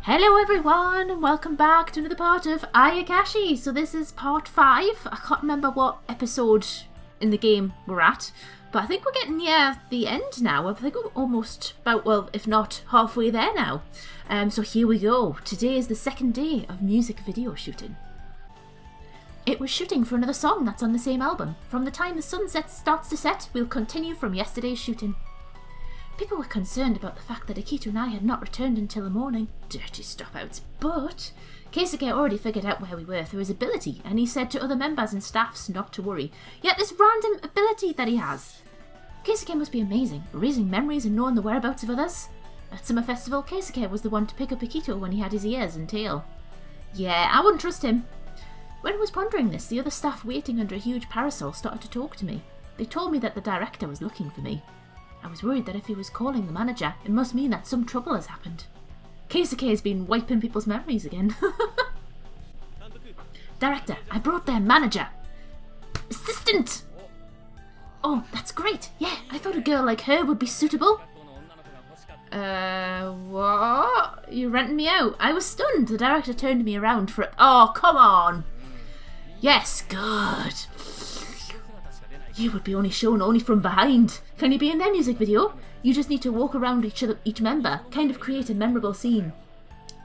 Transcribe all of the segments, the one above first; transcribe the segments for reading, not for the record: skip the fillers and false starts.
Hello everyone and welcome back to another part of Ayakashi. So this is part 5. I can't remember what episode in the game we're at, but I think we're getting near the end now. I think we're almost about, well, if not halfway there now. So here we go. Today is the second day of music video shooting. It was shooting for another song that's on the same album. From the time the sunset starts to set, we'll continue from yesterday's shooting. People were concerned about the fact that Akito and I had not returned until the morning. Dirty stop-outs. But Keisuke already figured out where we were through his ability, and he said to other members and staffs not to worry. Yet this random ability that he has. Keisuke must be amazing, erasing memories and knowing the whereabouts of others. At Summer Festival, Keisuke was the one to pick up Akito when he had his ears and tail. Yeah, I wouldn't trust him. When I was pondering this, the other staff waiting under a huge parasol started to talk to me. They told me that the director was looking for me. I was worried that if he was calling the manager, it must mean that some trouble has happened. Keisuke has been wiping people's memories again. Director, I brought their manager. Assistant! Oh, that's great. Yeah, I thought a girl like her would be suitable. What? You're renting me out? I was stunned. The director turned me around for it. Oh, come on. Yes, good. You would be only shown only from behind. Can you be in their music video? You just need to walk around each member, kind of create a memorable scene.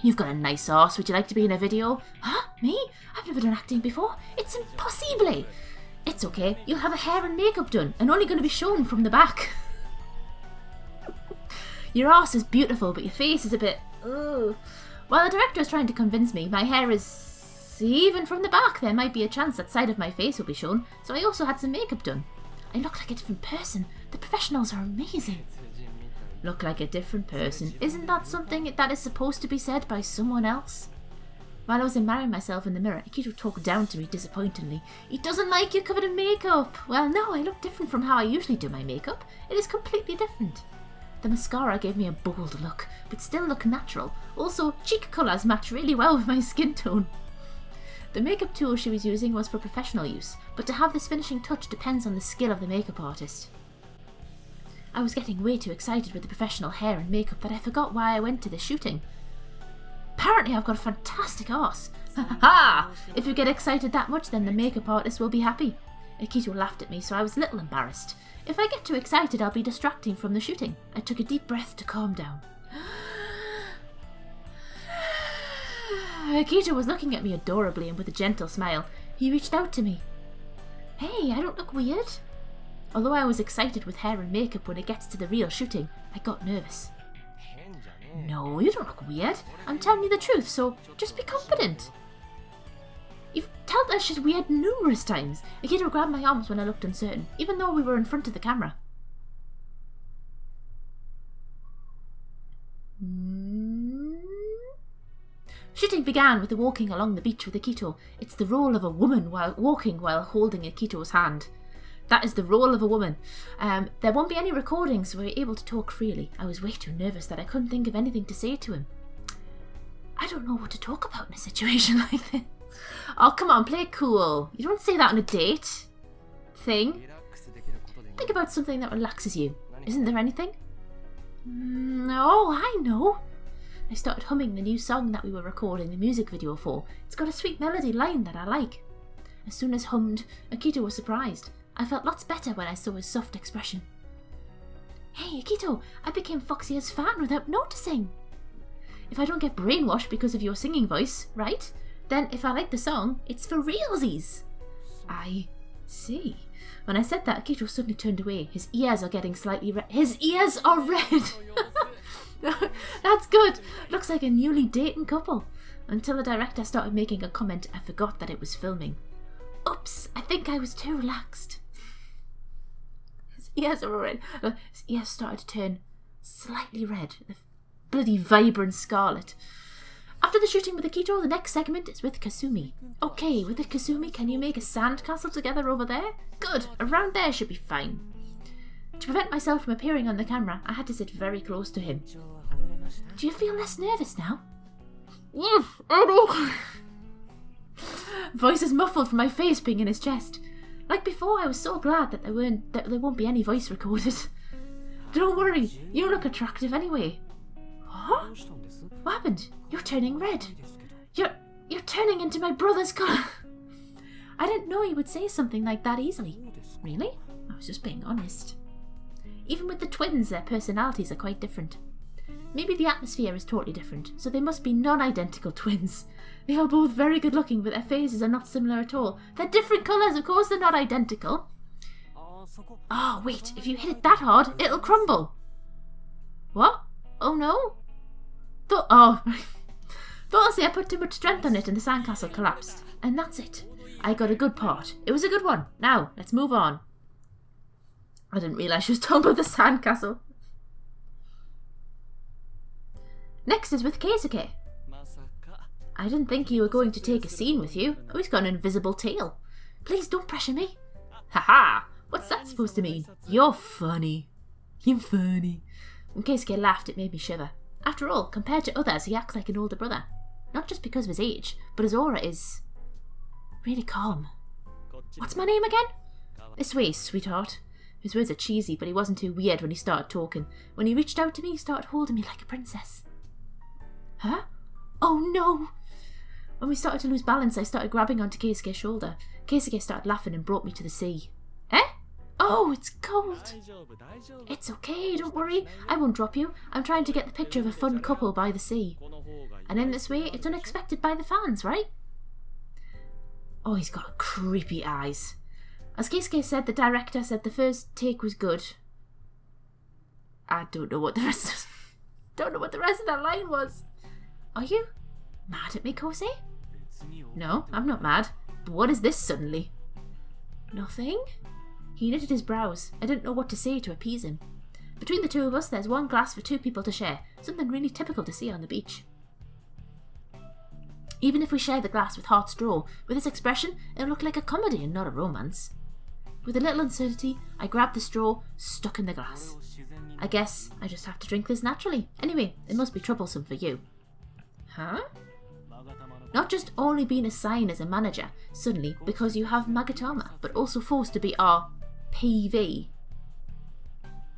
You've got a nice arse. Would you like to be in a video? Huh? Me? I've never done acting before. It's impossible. It's okay. You'll have a hair and makeup done and only going to be shown from the back. Your arse is beautiful, but your face is a bit... Ugh. While the director is trying to convince me, my hair is... Even from the back, there might be a chance that side of my face will be shown, so I also had some makeup done. I look like a different person. The professionals are amazing. Look like a different person. Isn't that something that is supposed to be said by someone else? While I was admiring myself in the mirror, Akito talked down to me disappointingly. He doesn't like you covered in makeup. Well, no, I look different from how I usually do my makeup. It is completely different. The mascara gave me a bold look, but still look natural. Also, cheek colours match really well with my skin tone. The makeup tool she was using was for professional use, but to have this finishing touch depends on the skill of the makeup artist. I was getting way too excited with the professional hair and makeup that I forgot why I went to this shooting. Apparently I've got a fantastic arse. Ha ha! If you get excited that much, then the makeup artist will be happy. Akito laughed at me, so I was a little embarrassed. If I get too excited, I'll be distracting from the shooting. I took a deep breath to calm down. Akito was looking at me adorably and with a gentle smile. He reached out to me. Hey, I don't look weird. Although I was excited with hair and makeup when it gets to the real shooting, I got nervous. No, you don't look weird. I'm telling you the truth, so just be confident. You've told us she's weird numerous times. Akito grabbed my arms when I looked uncertain, even though we were in front of the camera. Shooting began with the walking along the beach with Akito. It's the role of a woman while walking while holding Akito's hand. That is the role of a woman. There won't be any recordings, so we're able to talk freely. I was way too nervous that I couldn't think of anything to say to him. I don't know what to talk about in a situation like this. Oh, come on, play it cool. You don't say that on a date. Thing. Think about something that relaxes you. Isn't there anything? No, I know. I started humming the new song that we were recording the music video for. It's got a sweet melody line that I like. As soon as hummed, Akito was surprised. I felt lots better when I saw his soft expression. Hey Akito, I became Foxy's fan without noticing. If I don't get brainwashed because of your singing voice, right? Then if I like the song, it's for realsies. I see. When I said that, Akito suddenly turned away. His ears are getting slightly red. His ears are red! That's good. Looks like a newly dating couple. Until the director started making a comment, I forgot that it was filming. Oops, I think I was too relaxed. His ears are red. His ears started to turn slightly red. The bloody vibrant scarlet. After the shooting with Akito, the next segment is with Kasumi. Okay, with the Kasumi, can you make a sandcastle together over there? Good, around there should be fine. To prevent myself from appearing on the camera, I had to sit very close to him. Do you feel less nervous now? Yes, I do. Voice is muffled from my face being in his chest. Like before, I was so glad that there won't be any voice recorded. Don't worry, you look attractive anyway. Huh? What happened? You're turning red. You're turning into my brother's colour. I didn't know you would say something like that easily. Really? I was just being honest. Even with the twins, their personalities are quite different. Maybe the atmosphere is totally different, so they must be non-identical twins. They are both very good looking, but their faces are not similar at all. They're different colours, of course they're not identical. Oh, wait, if you hit it that hard, it'll crumble. What? Oh no? Thought I'll say I put too much strength on it and the sandcastle collapsed. And that's it. I got a good part. It was a good one. Now, let's move on. I didn't realise she was talking about the sandcastle. Next is with Keisuke. I didn't think you were going to take a scene with you. Oh, he's got an invisible tail. Please don't pressure me. Haha! What's that supposed to mean? You're funny. You're funny. When Keisuke laughed, it made me shiver. After all, compared to others, he acts like an older brother. Not just because of his age, but his aura is really calm. What's my name again? This way, sweetheart. His words are cheesy, but he wasn't too weird when he started talking. When he reached out to me, he started holding me like a princess. Huh? Oh no! When we started to lose balance, I started grabbing onto Keisuke's shoulder. Keisuke started laughing and brought me to the sea. Eh? Oh, it's cold. It's okay, don't worry. I won't drop you. I'm trying to get the picture of a fun couple by the sea. And in this way, it's unexpected by the fans, right? Oh, he's got creepy eyes. As Keisuke said, the director said the first take was good. I don't know what the rest of that line was. Are you mad at me, Kosei? No, I'm not mad. But what is this suddenly? Nothing? He knitted his brows. I didn't know what to say to appease him. Between the two of us, there's one glass for two people to share. Something really typical to see on the beach. Even if we share the glass with hard straw, with this expression, it'll look like a comedy and not a romance. With a little uncertainty, I grabbed the straw, stuck in the glass. I guess I just have to drink this naturally. Anyway, it must be troublesome for you. Huh? Not just only being assigned as a manager, suddenly, because you have magatama, but also forced to be our PV.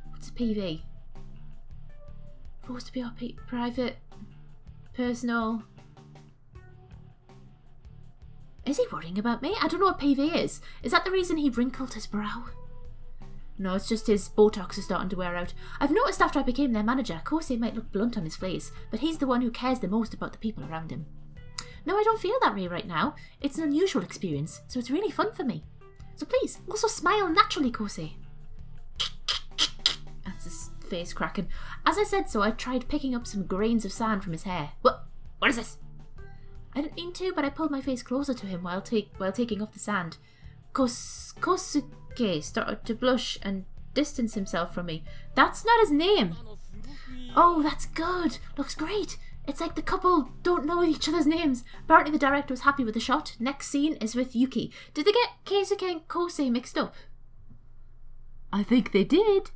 What's a PV? Forced to be our private, personal... Is he worrying about me? I don't know what PV is. Is that the reason he wrinkled his brow? No, it's just his Botox is starting to wear out. I've noticed after I became their manager, Kosei might look blunt on his face, but he's the one who cares the most about the people around him. No, I don't feel that way right now. It's an unusual experience, so it's really fun for me. So please, also smile naturally, Kosei. That's his face cracking. As I said so, I tried picking up some grains of sand from his hair. What is this? I didn't mean to, but I pulled my face closer to him while taking off the sand. Kosuke started to blush and distance himself from me. That's not his name. Oh, that's good. Looks great. It's like the couple don't know each other's names. Apparently the director was happy with the shot. Next scene is with Yuki. Did they get Keisuke and Kosei mixed up? I think they did.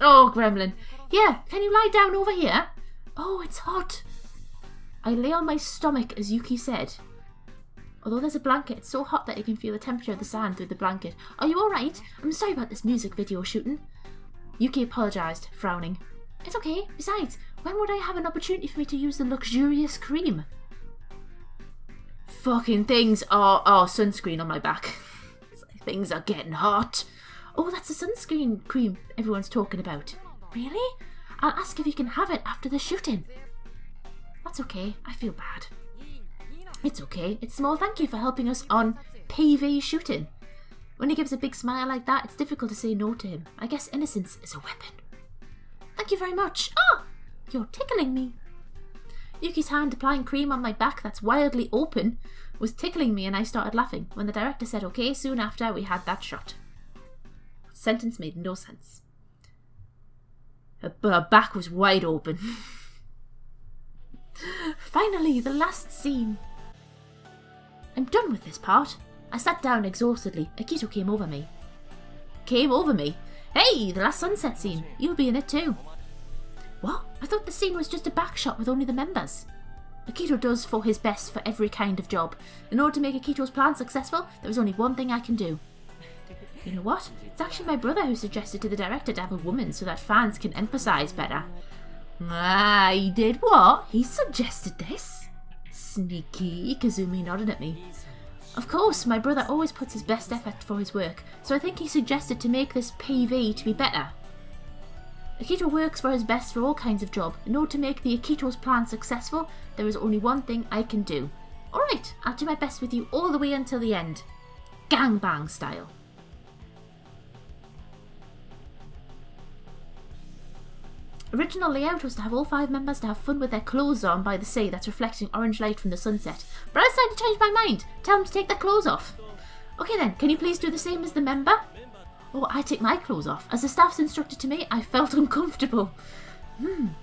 Oh, gremlin. Yeah, can you lie down over here? Oh, it's hot. I lay on my stomach as Yuki said. Although there's a blanket, it's so hot that you can feel the temperature of the sand through the blanket. Are you alright? I'm sorry about this music video shooting. Yuki apologised, frowning. It's okay. Besides, when would I have an opportunity for me to use the luxurious cream? Fucking things are... Oh, sunscreen on my back. Things are getting hot. Oh, that's the sunscreen cream everyone's talking about. Really? I'll ask if you can have it after the shooting. That's okay. I feel bad. It's okay. It's small thank you for helping us on PV shooting. When he gives a big smile like that, it's difficult to say no to him. I guess innocence is a weapon. Thank you very much. Oh, you're tickling me. Yuki's hand applying cream on my back that's wildly open was tickling me and I started laughing when the director said okay soon after we had that shot. The sentence made no sense. Her back was wide open. Finally, the last scene. I'm done with this part. I sat down exhaustedly. Akito came over me. Came over me? Hey, the last sunset scene. You'll be in it too. What? I thought the scene was just a back shot with only the members. Akito does for his best for every kind of job. In order to make Akito's plan successful, there was only one thing I can do. You know what? It's actually my brother who suggested to the director to have a woman so that fans can empathise better. Ah, he did what? He suggested this? Sneaky. Kazumi nodded at me. Of course, my brother always puts his best effort for his work, so I think he suggested to make this PV to be better. Akito works for his best for all kinds of job. In order to make the Akito's plan successful, there is only one thing I can do. Alright, I'll do my best with you all the way until the end. Gangbang style. Original layout was to have all 5 members to have fun with their clothes on by the sea that's reflecting orange light from the sunset. But I decided to change my mind. Tell them to take their clothes off. Okay then, can you please do the same as the member? Oh, I take my clothes off. As the staff's instructed to me, I felt uncomfortable.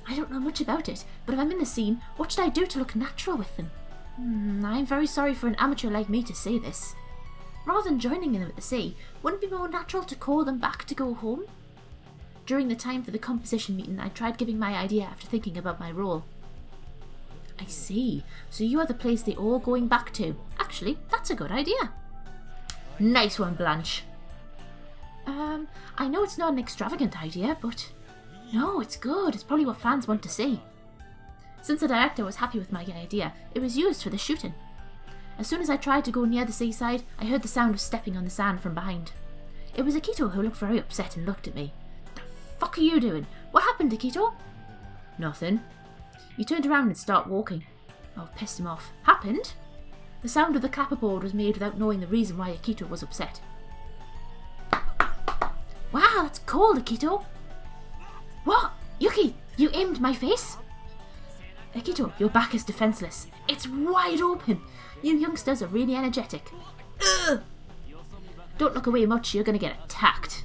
I don't know much about it, but if I'm in the scene, what should I do to look natural with them? I'm very sorry for an amateur like me to say this. Rather than joining them at the sea, wouldn't it be more natural to call them back to go home? During the time for the composition meeting, I tried giving my idea after thinking about my role. I see. So you are the place they're all going back to. Actually, that's a good idea. Nice one, Blanche. I know it's not an extravagant idea, but... No, it's good. It's probably what fans want to see. Since the director was happy with my idea, it was used for the shooting. As soon as I tried to go near the seaside, I heard the sound of stepping on the sand from behind. It was Akito who looked very upset and looked at me. The fuck are you doing? What happened, Akito? Nothing. You turned around and started walking. Oh, pissed him off. Happened? The sound of the clapperboard was made without knowing the reason why Akito was upset. Wow, that's cold, Akito. What? Yuki, you aimed my face? Akito, your back is defenseless. It's wide open. You youngsters are really energetic. Ugh. Don't look away much, you're going to get attacked.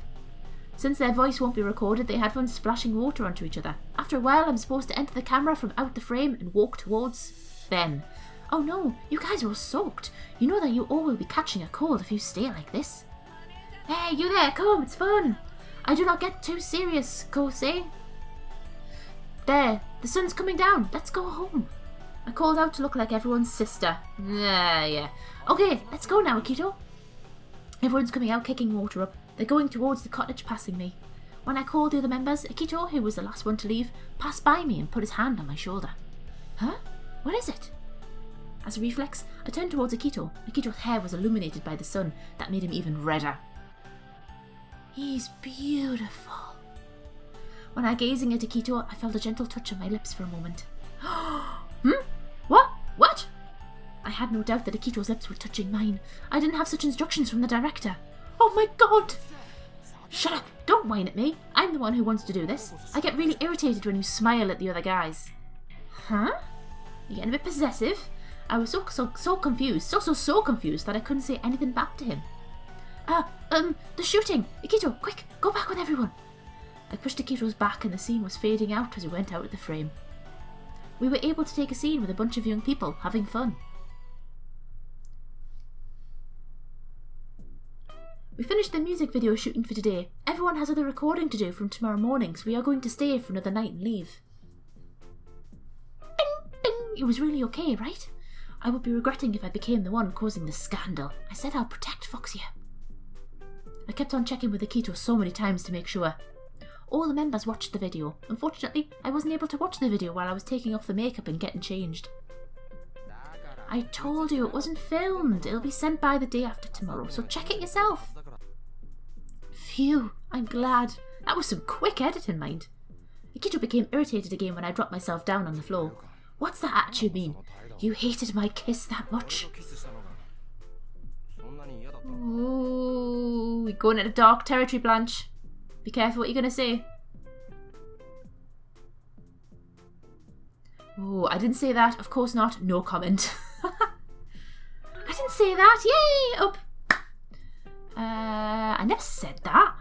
Since their voice won't be recorded, they had fun splashing water onto each other. After a while, I'm supposed to enter the camera from out the frame and walk towards them. Oh no, you guys are all soaked. You know that you all will be catching a cold if you stay like this. Hey, you there, come, it's fun. I do not get too serious, Kosei. There, the sun's coming down. Let's go home. I called out to look like everyone's sister. Yeah. Okay, let's go now, Akito. Everyone's coming out, kicking water up. They're going towards the cottage, passing me. When I called the other members, Akito, who was the last one to leave, passed by me and put his hand on my shoulder. Huh? What is it? As a reflex, I turned towards Akito. Akito's hair was illuminated by the sun. That made him even redder. He's beautiful. When I gazing at Akito, I felt a gentle touch on my lips for a moment. What? I had no doubt that Akito's lips were touching mine. I didn't have such instructions from the director. Oh my god! Shut up! Don't whine at me. I'm the one who wants to do this. I get really irritated when you smile at the other guys. Huh? You're getting a bit possessive. I was so confused, so confused that I couldn't say anything back to him. The shooting! Akito, quick, go back with everyone! I pushed Akito's back and the scene was fading out as we went out of the frame. We were able to take a scene with a bunch of young people having fun. We finished the music video shooting for today. Everyone has other recording to do from tomorrow morning, so we are going to stay for another night and leave. Bing, bing! It was really okay, right? I would be regretting if I became the one causing the scandal. I said I'll protect Foxia. I kept on checking with Akito so many times to make sure. All the members watched the video. Unfortunately, I wasn't able to watch the video while I was taking off the makeup and getting changed. I told you it wasn't filmed. It'll be sent by the day after tomorrow, so check it yourself. Phew, I'm glad. That was some quick editing, mind. Akito became irritated again when I dropped myself down on the floor. What's that attitude mean? You hated my kiss that much? Ooh, we're going into dark territory, Blanche. Be careful what you're going to say. Oh, I didn't say that. Of course not. No comment. I didn't say that. Yay! Up. I never said that.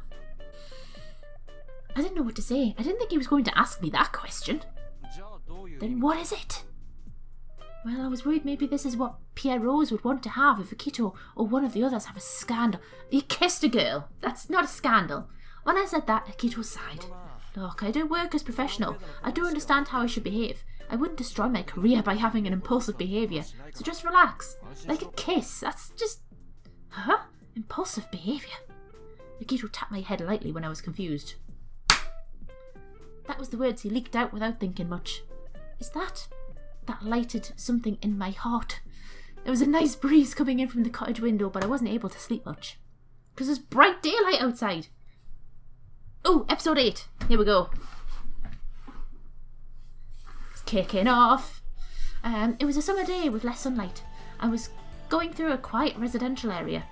I didn't know what to say. I didn't think he was going to ask me that question. Then what is it? Well, I was worried maybe this is what Pierre Rose would want to have if Akito or one of the others have a scandal. You kissed a girl. That's not a scandal. When I said that, Akito sighed. Look, I do work as professional. I do understand how I should behave. I wouldn't destroy my career by having an impulsive behaviour. So just relax. Like a kiss. That's just... Huh? Impulsive behaviour? Akito tapped my head lightly when I was confused. That was the words he leaked out without thinking much. Is that lighted something in my heart? There was a nice breeze coming in from the cottage window, but I wasn't able to sleep much. Because there's bright daylight outside. Oh, episode 8. Here we go. It's kicking off. It was a summer day with less sunlight. I was going through a quiet residential area.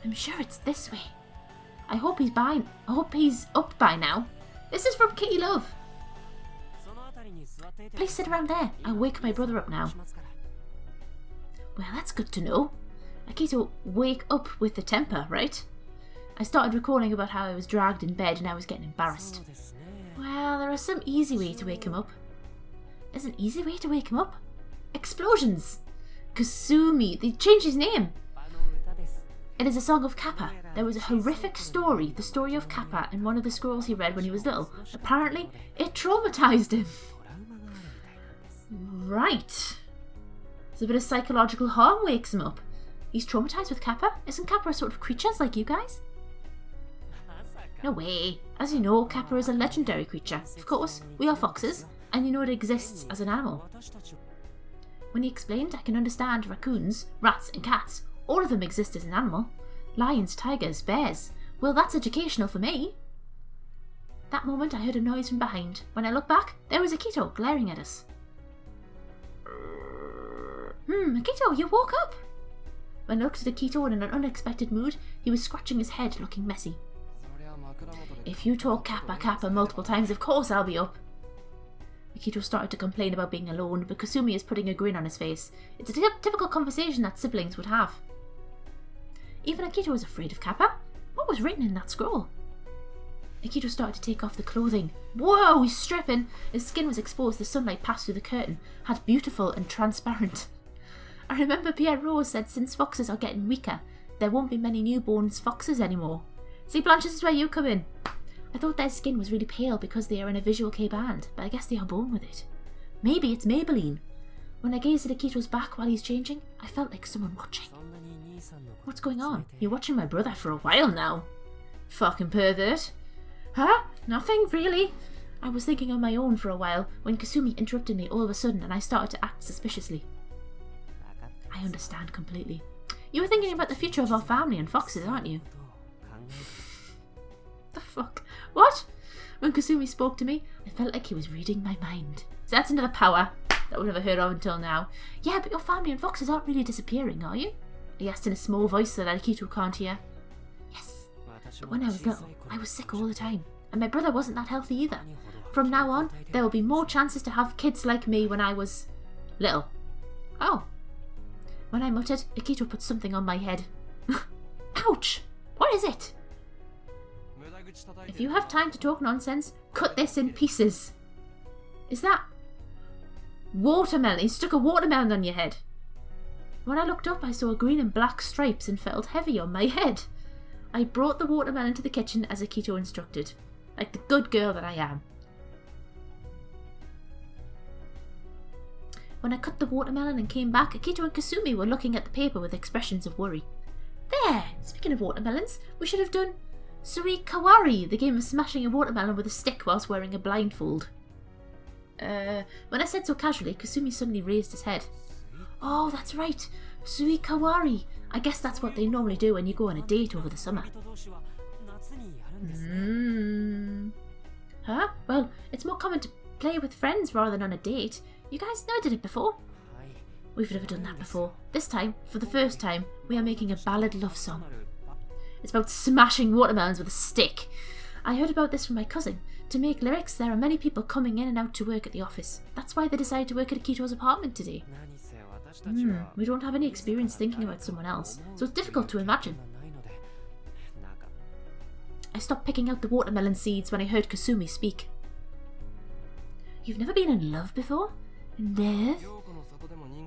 I'm sure it's this way. I hope he's up by now. This is from Kitty Love. Please sit around there. I'll wake my brother up now. Well, that's good to know. Akito, wake up with the temper, right? I started recalling about how I was dragged in bed and I was getting embarrassed. Well, there is some easy way to wake him up. There's an easy way to wake him up? Explosions! Kasumi, they changed his name. It is a song of Kappa. There was a horrific story, the story of Kappa, in one of the scrolls he read when he was little. Apparently, it traumatized him. Right. So a bit of psychological harm wakes him up. He's traumatized with Kappa? Isn't Kappa a sort of creature like you guys? No way. As you know, Kappa is a legendary creature. Of course, we are foxes, and you know it exists as an animal. When he explained, I can understand raccoons, rats and cats. All of them exist as an animal. Lions, tigers, bears. Well, that's educational for me. That moment I heard a noise from behind. When I looked back, there was Akito glaring at us. Akito, you woke up! When I looked at Akito in an unexpected mood, he was scratching his head, looking messy. If you talk Kappa Kappa multiple times, of course I'll be up. Akito started to complain about being alone, but Kasumi is putting a grin on his face. It's a typical conversation that siblings would have. Even Akito was afraid of Kappa. What was written in that scroll? Akito started to take off the clothing. Whoa, he's stripping! His skin was exposed, the sunlight passed through the curtain, had beautiful and transparent. I remember Pierre Rose said since foxes are getting weaker, there won't be many newborns foxes anymore. See, Blanche, this is where you come in. I thought their skin was really pale because they are in a Visual-Kei band, but I guess they are born with it. Maybe it's Maybelline. When I gazed at Akito's back while he's changing, I felt like someone watching. What's going on? You're watching my brother for a while now. Fucking pervert. Huh? Nothing, really? I was thinking on my own for a while when Kasumi interrupted me all of a sudden and I started to act suspiciously. I understand completely. You were thinking about the future of our family and foxes, aren't you? The fuck? What? When Kasumi spoke to me, I felt like he was reading my mind. So that's another power that we've never heard of until now. Yeah, but your family and foxes aren't really disappearing, are you? He asked in a small voice so that Akito can't hear. Yes, but when I was little, I was sick all the time. And my brother wasn't that healthy either. From now on, there will be more chances to have kids like me when I was little. Oh. When I muttered, Akito put something on my head. Ouch! What is it? If you have time to talk nonsense, cut this in pieces. Is that watermelon? He stuck a watermelon on your head. When I looked up, I saw green and black stripes and felt heavy on my head. I brought the watermelon to the kitchen as Akito instructed, like the good girl that I am. When I cut the watermelon and came back, Akito and Kasumi were looking at the paper with expressions of worry. There! Speaking of watermelons, we should have done Surikawari, the game of smashing a watermelon with a stick whilst wearing a blindfold. When I said so casually, Kasumi suddenly raised his head. Oh, that's right. Surikawari. I guess that's what they normally do when you go on a date over the summer. Huh? Well, it's more common to play with friends rather than on a date. You guys never did it before? We've never done that before. This time, for the first time, we are making a ballad love song. It's about smashing watermelons with a stick. I heard about this from my cousin. To make lyrics, there are many people coming in and out to work at the office. That's why they decided to work at Akito's apartment today. We don't have any experience thinking about someone else, so it's difficult to imagine. I stopped picking out the watermelon seeds when I heard Kasumi speak. You've never been in love before? In love?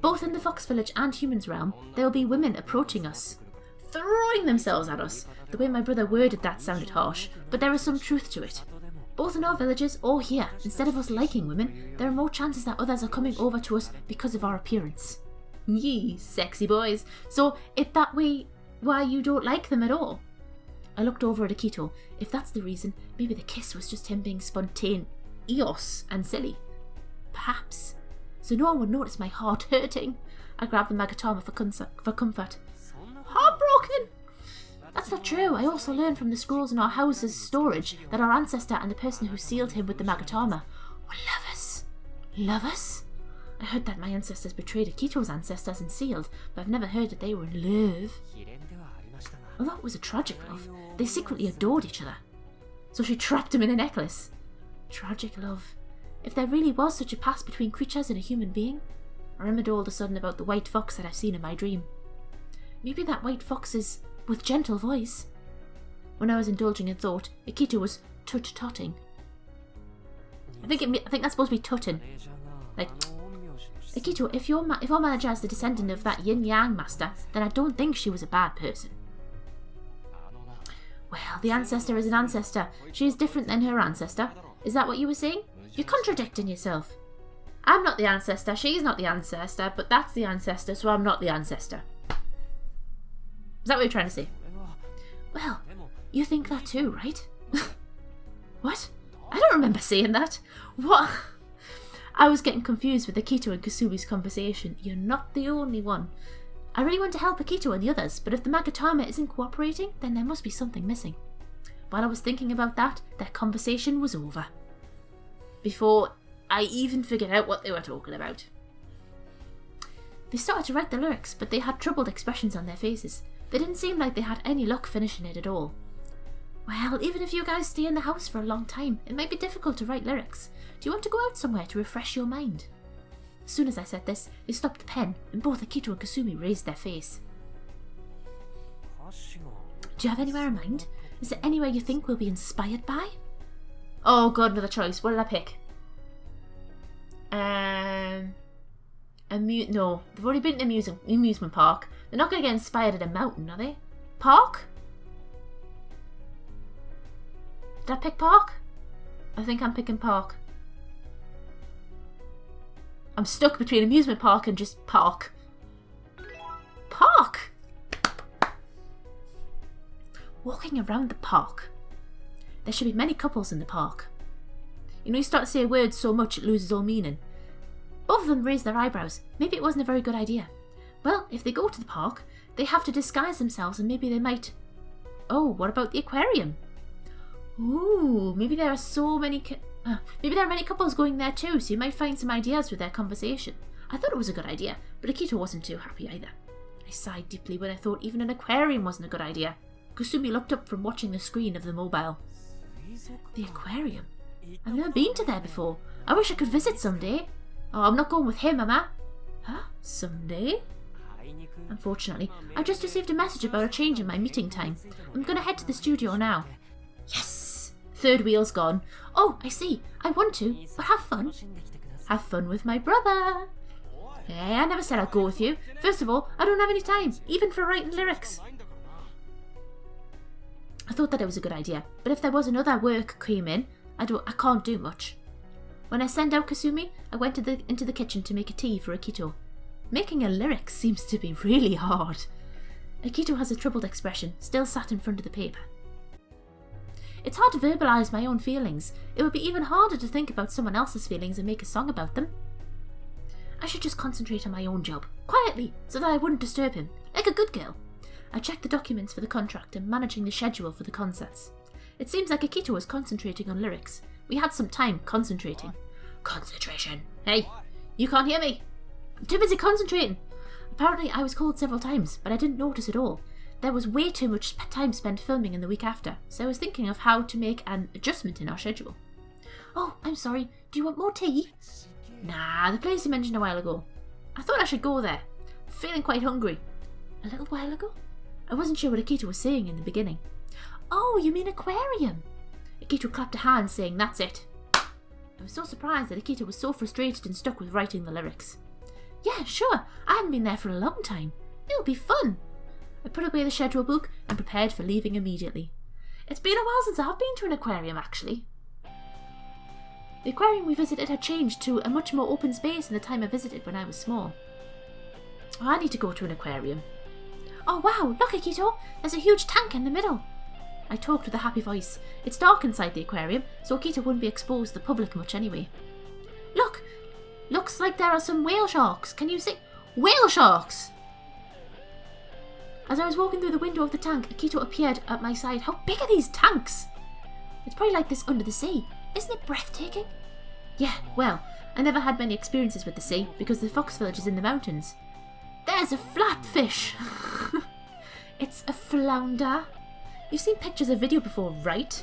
Both in the Fox Village and Humans Realm, there will be women approaching us, throwing themselves at us. The way my brother worded that sounded harsh, but there is some truth to it. Both in our villages or here, instead of us liking women, there are more chances that others are coming over to us because of our appearance. Yee, sexy boys. So, if that way, why you don't like them at all? I looked over at Akito. If that's the reason, maybe the kiss was just him being spontaneous. eos and silly. Perhaps. So no one would notice my heart hurting. I grabbed the magatama for comfort. Heartbroken! That's not true. I also learned from the scrolls in our house's storage that our ancestor and the person who sealed him with the magatama were lovers. Lovers? I heard that my ancestors betrayed Akito's ancestors and sealed, but I've never heard that they were in love. Although it was a tragic love, they secretly adored each other. So she trapped him in a necklace. Tragic love. If there really was such a past between creatures and a human being, I remembered all of a sudden about the white fox that I've seen in my dream. Maybe that white fox is with gentle voice. When I was indulging in thought, Akito was tut-tutting. I think that's supposed to be tutting. Like, Akito, if our manager is the descendant of that yin-yang master, then I don't think she was a bad person. Well, the ancestor is an ancestor. She is different than her ancestor. Is that what you were saying? You're contradicting yourself. I'm not the ancestor, she's not the ancestor, but that's the ancestor, so I'm not the ancestor. Is that what you're trying to say? Well, you think that too, right? What? I don't remember saying that. What? I was getting confused with Akito and Kasumi's conversation. You're not the only one. I really want to help Akito and the others, but if the magatama isn't cooperating, then there must be something missing. While I was thinking about that, their conversation was over. Before I even figured out what they were talking about. They started to write the lyrics, but they had troubled expressions on their faces. They didn't seem like they had any luck finishing it at all. Well, even if you guys stay in the house for a long time, it might be difficult to write lyrics. Do you want to go out somewhere to refresh your mind? As soon as I said this, they stopped the pen, and both Akito and Kasumi raised their face. Do you have anywhere in mind? Is there anywhere you think we'll be inspired by? Oh god, another choice. What did I pick? No, they've already been to an amusement park. They're not going to get inspired at a mountain, are they? Park? Did I pick park? I think I'm picking park. I'm stuck between amusement park and just park. Park! Walking around the park. There should be many couples in the park. You know, you start to say words so much it loses all meaning. Both of them raised their eyebrows. Maybe it wasn't a very good idea. Well, if they go to the park, they have to disguise themselves and maybe they might... Oh, what about the aquarium? Ooh, maybe there are so many... maybe there are many couples going there too, so you might find some ideas with their conversation. I thought it was a good idea, but Akito wasn't too happy either. I sighed deeply when I thought even an aquarium wasn't a good idea. Kasumi looked up from watching the screen of the mobile. The aquarium? I've never been to there before. I wish I could visit someday. Oh, I'm not going with him, am I? Huh? Someday? Unfortunately, I just received a message about a change in my meeting time. I'm gonna head to the studio now. Yes! Third wheel's gone. Oh, I see. I want to, but have fun. Have fun with my brother. Hey, I never said I'd go with you. First of all, I don't have any time, even for writing lyrics. I thought that it was a good idea, but if there was another work came in, I can't do much. When I sent out Kasumi, I went into the kitchen to make a tea for Akito. Making a lyric seems to be really hard. Akito has a troubled expression, still sat in front of the paper. It's hard to verbalise my own feelings. It would be even harder to think about someone else's feelings and make a song about them. I should just concentrate on my own job, quietly, so that I wouldn't disturb him, like a good girl. I checked the documents for the contract and managing the schedule for the concerts. It seems like Akito was concentrating on lyrics. We had some time concentrating. Concentration. Hey, you can't hear me. I'm too busy concentrating. Apparently I was called several times, but I didn't notice at all. There was way too much time spent filming in the week after, so I was thinking of how to make an adjustment in our schedule. Oh, I'm sorry. Do you want more tea? Nah, the place you mentioned a while ago. I thought I should go there. I'm feeling quite hungry. A little while ago? I wasn't sure what Akito was saying in the beginning. Oh, you mean aquarium? Akito clapped a hand saying that's it. I was so surprised that Akito was so frustrated and stuck with writing the lyrics. Yeah, sure. I haven't been there for a long time. It'll be fun. I put away the schedule book and prepared for leaving immediately. It's been a while since I've been to an aquarium, actually. The aquarium we visited had changed to a much more open space than the time I visited when I was small. Oh, I need to go to an aquarium. Oh wow, look Akito, there's a huge tank in the middle. I talked with a happy voice. It's dark inside the aquarium, so Akito wouldn't be exposed to the public much anyway. Look! Looks like there are some whale sharks. Can you see? Whale sharks! As I was walking through the window of the tank, Akito appeared at my side. How big are these tanks? It's probably like this under the sea. Isn't it breathtaking? Yeah, well, I never had many experiences with the sea because the fox village is in the mountains. There's a flatfish! It's a flounder. You've seen pictures of video before, right?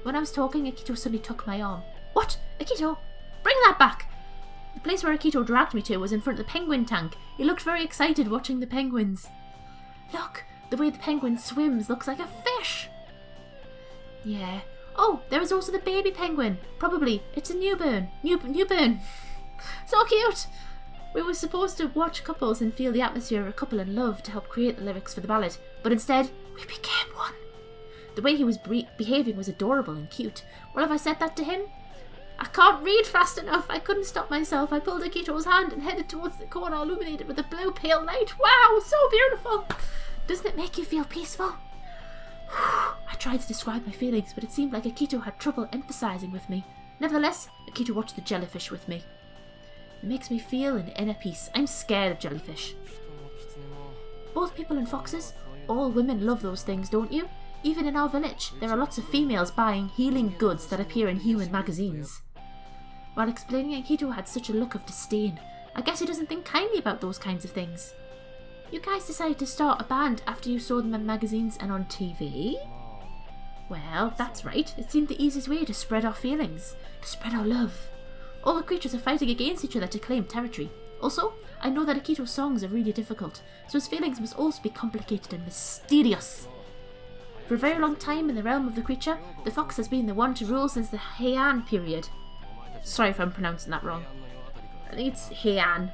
When I was talking, Akito suddenly took my arm. What? Akito? Bring that back! The place where Akito dragged me to was in front of the penguin tank. He looked very excited watching the penguins. Look, the way the penguin swims looks like a fish. Yeah. Oh, there is also the baby penguin. Probably. It's a newborn. Newborn. So cute! We were supposed to watch couples and feel the atmosphere of a couple in love to help create the lyrics for the ballad, but instead, we became one. The way he was behaving was adorable and cute. What if I said that to him? I can't read fast enough. I couldn't stop myself. I pulled Akito's hand and headed towards the corner illuminated with a blue pale light. Wow, so beautiful! Doesn't it make you feel peaceful? I tried to describe my feelings, but it seemed like Akito had trouble emphasizing with me. Nevertheless, Akito watched the jellyfish with me. It makes me feel an inner peace. I'm scared of jellyfish. Both people and foxes, all women love those things, don't you? Even in our village, there are lots of females buying healing goods that appear in human magazines. While explaining, Akito had such a look of disdain. I guess he doesn't think kindly about those kinds of things. You guys decided to start a band after you saw them in magazines and on TV? Well, that's right. It seemed the easiest way to spread our feelings, to spread our love. All the creatures are fighting against each other to claim territory. Also, I know that Akito's songs are really difficult, so his feelings must also be complicated and mysterious. For a very long time in the realm of the creature, the fox has been the one to rule since the Heian period. Sorry if I'm pronouncing that wrong. I think it's Heian.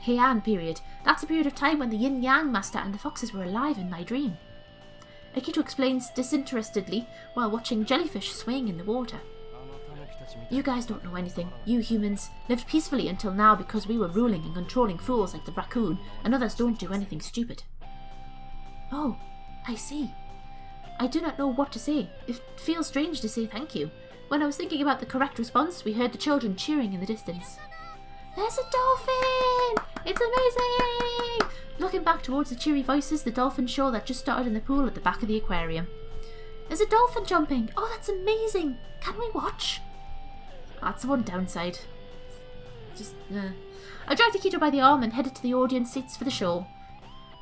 Heian period. That's a period of time when the yin-yang master and the foxes were alive in my dream. Akito explains disinterestedly while watching jellyfish swaying in the water. You guys don't know anything. You humans lived peacefully until now because we were ruling and controlling fools like the raccoon, and others don't do anything stupid. Oh, I see. I do not know what to say. It feels strange to say thank you. When I was thinking about the correct response, we heard the children cheering in the distance. There's a dolphin! It's amazing! Looking back towards the cheery voices, the dolphins show that just started in the pool at the back of the aquarium. There's a dolphin jumping! Oh, that's amazing! Can we watch? That's the one downside. I dragged Akito by the arm and headed to the audience seats for the show.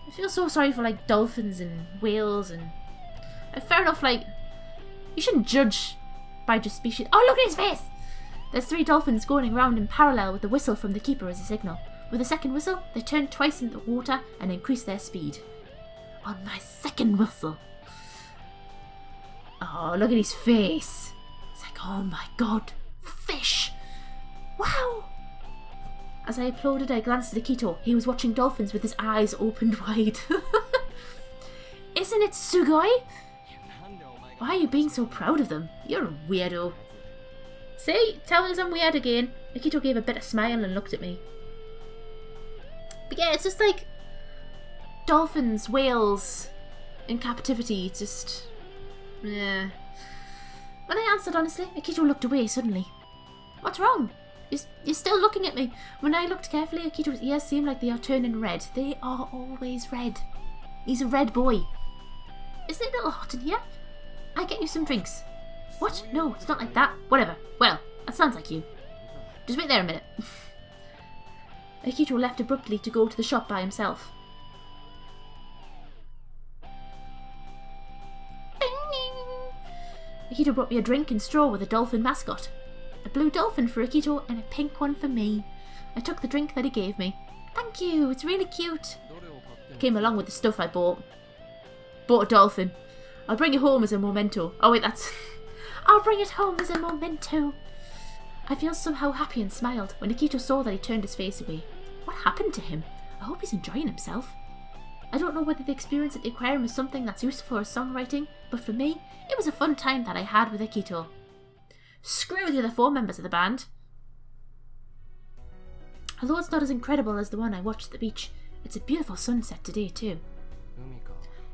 I feel so sorry for, like, dolphins and whales and... fair enough, like... You shouldn't judge by just species... Oh, look at his face! There's 3 dolphins going around in parallel with the whistle from the keeper as a signal. With the second whistle, they turn twice in the water and increase their speed. On my second whistle. Oh, look at his face. It's like, oh my god. Fish! Wow! As I applauded, I glanced at Akito. He was watching dolphins with his eyes opened wide. Isn't it sugoi? Why are you being so proud of them? You're a weirdo. See? Tell us I'm weird again. Akito gave a bitter smile and looked at me. But yeah, it's just like dolphins, whales in captivity. It's just... yeah. When I answered honestly, Akito looked away suddenly. What's wrong? You're still looking at me. When I looked carefully, Akito's ears seemed like they are turning red. They are always red. He's a red boy. Isn't it a little hot in here? I get you some drinks. What? No, it's not like that. Whatever. Well, that sounds like you. Just wait there a minute. Akito left abruptly to go to the shop by himself. Akito brought me a drink and straw with a dolphin mascot. A blue dolphin for Akito and a pink one for me. I took the drink that he gave me. Thank you, it's really cute. It came along with the stuff I bought. Bought a dolphin. I'll bring it home as a memento. Oh wait, that's... I'll bring it home as a memento. I feel somehow happy and smiled when Akito saw that he turned his face away. What happened to him? I hope he's enjoying himself. I don't know whether the experience at the aquarium is something that's useful for songwriting, but for me, it was a fun time that I had with Akito. Screw the other 4 members of the band. Although it's not as incredible as the one I watched at the beach, it's a beautiful sunset today too.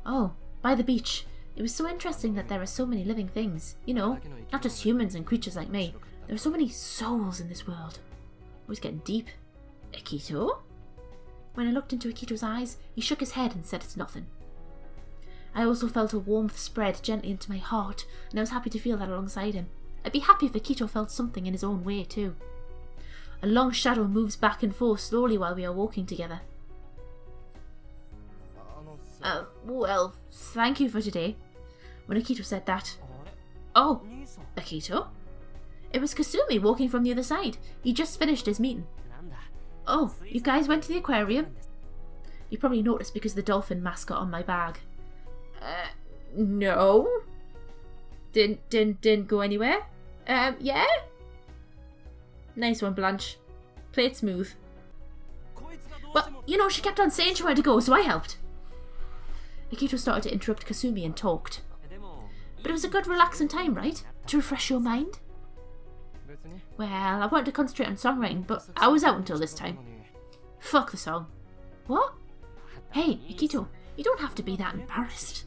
Oh, by the beach. It was so interesting that there are so many living things. You know, not just humans and creatures like me. There are so many souls in this world. Always getting deep. Akito? When I looked into Akito's eyes, he shook his head and said it's nothing. I also felt a warmth spread gently into my heart, and I was happy to feel that alongside him. I'd be happy if Akito felt something in his own way too. A long shadow moves back and forth slowly while we are walking together. Well, thank you for today. When Akito said that... Oh, Akito? It was Kasumi walking from the other side. He just finished his meeting. Oh, you guys went to the aquarium? You probably noticed because of the dolphin mascot on my bag. No. Didn't go anywhere? Yeah? Nice one, Blanche. Play it smooth. Well, you know, she kept on saying she wanted to go, so I helped. Akito started to interrupt Kasumi and talked. But it was a good relaxing time, right? To refresh your mind? Well, I wanted to concentrate on songwriting, but I was out until this time. Fuck the song. What? Hey, Akito, you don't have to be that embarrassed.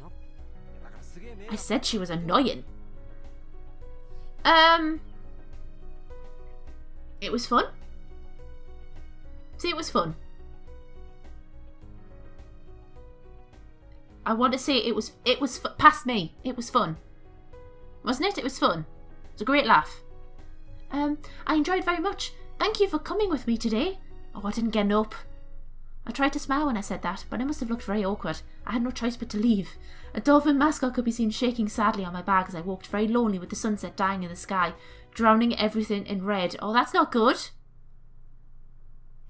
I said she was annoying. It was fun. See, it was fun. I want to say it was past me. It was fun. Wasn't it? It was fun. It was a great laugh. I enjoyed very much. Thank you for coming with me today. Oh, I didn't get up. I tried to smile when I said that, but I must have looked very awkward. I had no choice but to leave. A dolphin mascot could be seen shaking sadly on my bag as I walked very lonely with the sunset dying in the sky, drowning everything in red. Oh, that's not good.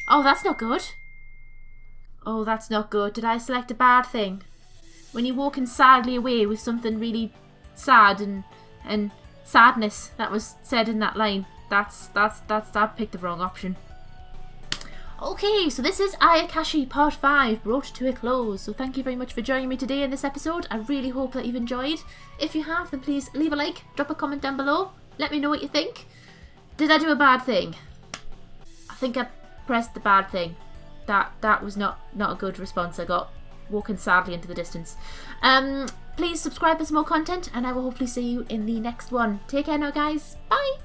Oh, that's not good. Oh, that's not good. Did I select a bad thing? When you're walking sadly away with something really sad and sadness that was said in that line, I picked the wrong option. Okay, so this is Ayakashi Part 5 brought to a close. So thank you very much for joining me today in this episode. I really hope that you've enjoyed. If you have, then please leave a like, drop a comment down below. Let me know what you think. Did I do a bad thing? I think I pressed the bad thing. That was not a good response I got. Walking sadly into the distance. Please subscribe for some more content, and I will hopefully see you in the next one. Take care now, guys. Bye!